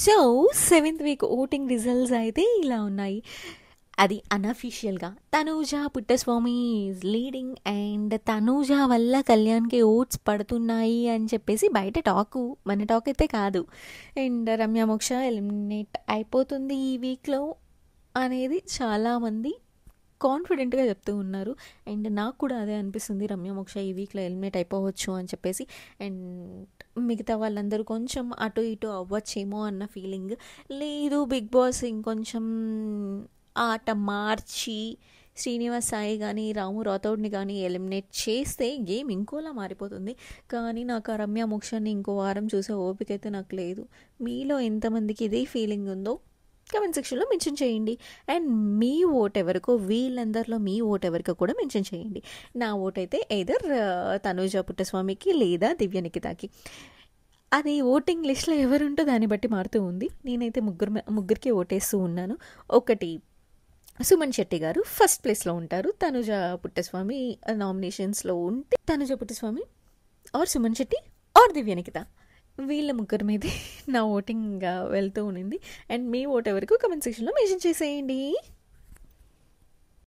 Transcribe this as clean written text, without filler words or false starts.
So, seventh week voting results అయితే ఇలా ఉన్నాయి. అది అన్అఫీషియల్‌గా Tanuja Puttaswamy is leading and Tanuja వల్ల కళ్యాణ్‌కి ఓట్స్ పడుతున్నాయి అని చెప్పేసి బయట టాకు. మన టాక్ అయితే కాదు. అండ్ రమ్య మోక్ష ఎలిమినేట్ అయిపోతుంది ఈ వీక్‌లో అనేది చాలామంది కాన్ఫిడెంట్‌గా చెప్తూ ఉన్నారు. అండ్ నాకు కూడా అదే అనిపిస్తుంది. రమ్య మోక్ష ఈ వీక్‌లో ఎలిమినేట్ అయిపోవచ్చు అని చెప్పేసి. అండ్ మిగతా వాళ్ళందరూ కొంచెం అటు ఇటు అవ్వచ్చేమో అన్న ఫీలింగ్. లేదు బిగ్ బాస్ ఇంకొంచెం ఆట మార్చి శ్రీనివాస్ సాయి కానీ రాము రాథోడ్ని కానీ ఎలిమినేట్ చేస్తే గేమ్ ఇంకోలా మారిపోతుంది. కానీ నాకు ఆ రమ్య మోక్షని ఇంకో వారం చూసే ఓపిక అయితే నాకు లేదు. మీలో ఎంతమందికి ఇదే ఫీలింగ్ ఉందో కమెంట్ సెక్షన్లో మెన్షన్ చేయండి. అండ్ మీ ఓట్ ఎవరికో, వీళ్ళందరిలో మీ ఓట్ ఎవరికో కూడా మెన్షన్ చేయండి. నా ఓట్ అయితే ఎయిదర్ తనూజ పుట్టస్వామికి లేదా దివ్య నిఖితాకి. అది ఓటింగ్ లిస్ట్లో ఎవరుంటో దాన్ని బట్టి మారుతూ ఉంది. నేనైతే ముగ్గురికి ఓటేస్తూ ఉన్నాను. ఒకటి సుమన్ శెట్టి గారు ఫస్ట్ ప్లేస్లో ఉంటారు. తనుజ పుట్టస్వామి నామినేషన్స్లో ఉంటే తనుజ పుట్టస్వామి ఆర్ సుమన్ శెట్టి ఆర్ దివ్య నిఖిత, వీళ్ళ ముగ్గురు మీదే నా ఓటింగ్ వెళ్తూ ఉన్నింది. అండ్ మీ ఓట్ ఎవరికి కమెంట్ సెక్షన్లో మెన్షన్ చేసేయండి.